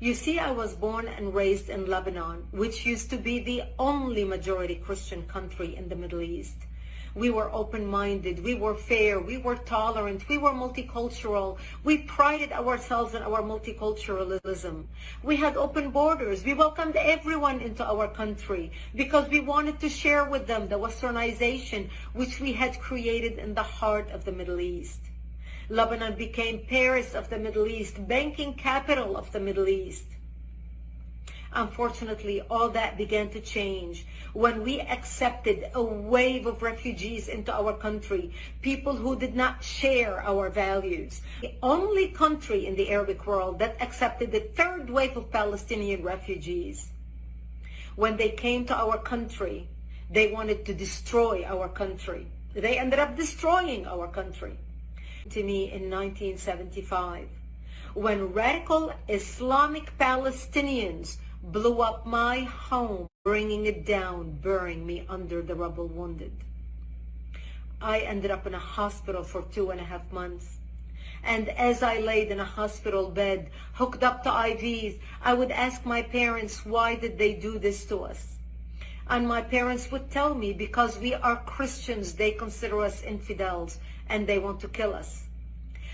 You see, I was born and raised in Lebanon, which used to be the only majority Christian country in the Middle East. We were open-minded, we were fair, we were tolerant, we were multicultural. We prided ourselves in our multiculturalism. We had open borders. We welcomed everyone into our country because we wanted to share with them the westernization which we had created in the heart of the Middle East. Lebanon became Paris of the Middle East, banking capital of the Middle East. Unfortunately, all that began to change when we accepted a wave of refugees into our country, people who did not share our values. The only country in the Arabic world that accepted the third wave of Palestinian refugees. When they came to our country, they wanted to destroy our country. They ended up destroying our country. To me in 1975, when radical Islamic Palestinians blew up my home, bringing it down, burying me under the rubble wounded. I ended up in a hospital for 2.5 months. And as I laid in a hospital bed, hooked up to IVs, I would ask my parents, why did they do this to us? And my parents would tell me, because we are Christians, they consider us infidels and they want to kill us.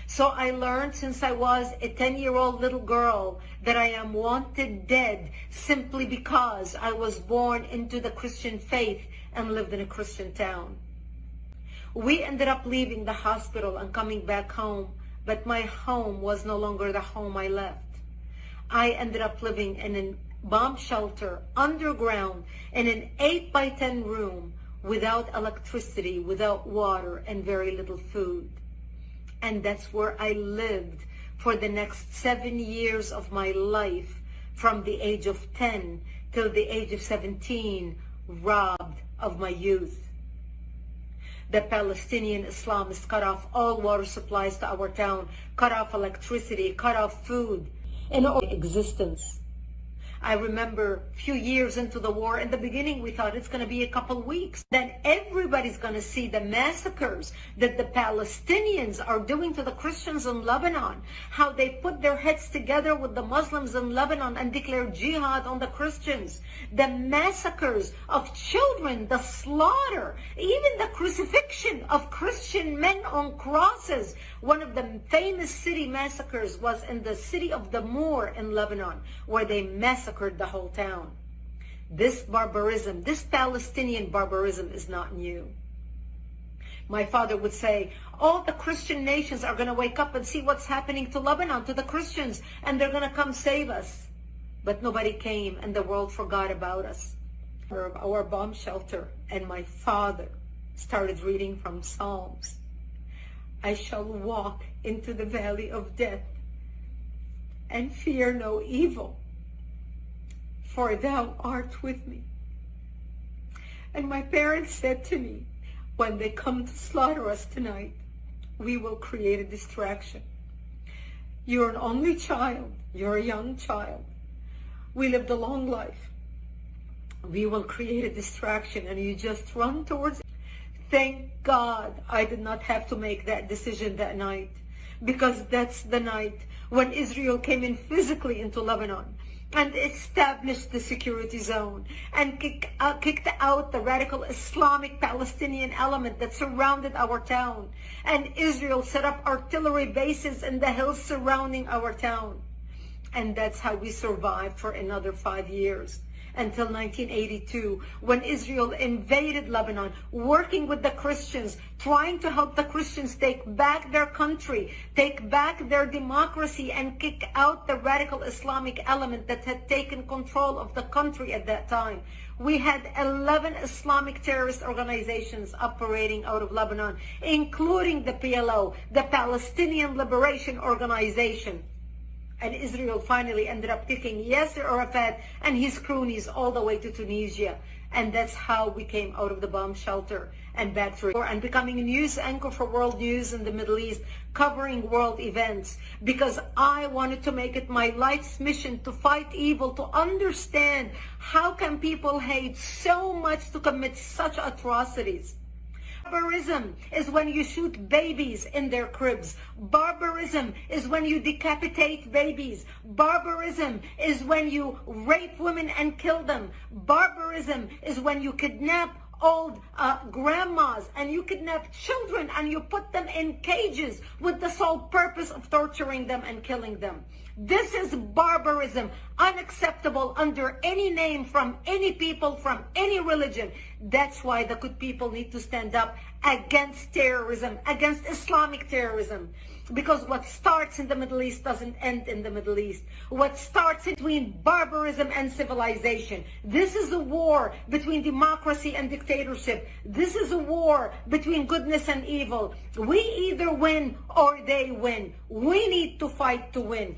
So I learned since I was a 10-year-old little girl that I am wanted dead simply because I was born into the Christian faith and lived in a Christian town. We ended up leaving the hospital and coming back home, but my home was no longer the home I left. I ended up living in a bomb shelter underground in an 8x10 room without electricity, without water, and very little food. And that's where I lived for the next 7 years of my life, from the age of 10 till the age of 17, robbed of my youth. The Palestinian Islamists cut off all water supplies to our town, cut off electricity, cut off food, and all existence. I remember a few years into the war, in the beginning we thought it's going to be a couple weeks. Then everybody's going to see the massacres that the Palestinians are doing to the Christians in Lebanon, how they put their heads together with the Muslims in Lebanon and declare jihad on the Christians. The massacres of children, the slaughter, even the crucifixion of Christian men on crosses. One of the famous city massacres was in the city of Damour in Lebanon, where they massacred the whole town. This barbarism, this Palestinian barbarism is not new. My father would say, all the Christian nations are going to wake up and see what's happening to Lebanon, to the Christians, and they're going to come save us. But nobody came, and the world forgot about us. Our bomb shelter, and my father started reading from Psalms. I shall walk into the valley of death and fear no evil, for thou art with me. And my parents said to me, when they come to slaughter us tonight, we will create a distraction. You're an only child. You're a young child. We lived a long life. We will create a distraction and you just run towards it. Thank God I did not have to make that decision that night, because that's the night when Israel came in physically into Lebanon and established the security zone and kicked out the radical Islamic Palestinian element that surrounded our town. And Israel set up artillery bases in the hills surrounding our town. And that's how we survived for another 5 years. Until 1982, when Israel invaded Lebanon, working with the Christians, trying to help the Christians take back their country, take back their democracy, and kick out the radical Islamic element that had taken control of the country at that time. We had 11 Islamic terrorist organizations operating out of Lebanon, including the PLO, the Palestinian Liberation Organization. And Israel finally ended up kicking Yasser Arafat and his cronies all the way to Tunisia. And that's how we came out of the bomb shelter and back to and becoming a news anchor for world news in the Middle East, covering world events, because I wanted to make it my life's mission to fight evil, to understand how can people hate so much to commit such atrocities. Barbarism is when you shoot babies in their cribs. Barbarism is when you decapitate babies. Barbarism is when you rape women and kill them. Barbarism is when you kidnap old grandmas and you kidnap children and you put them in cages with the sole purpose of torturing them and killing them. This is barbarism, unacceptable under any name from any people, from any religion. That's why the good people need to stand up against terrorism, against Islamic terrorism. Because what starts in the Middle East doesn't end in the Middle East. What starts between barbarism and civilization. This is a war between democracy and dictatorship. This is a war between goodness and evil. We either win or they win. We need to fight to win.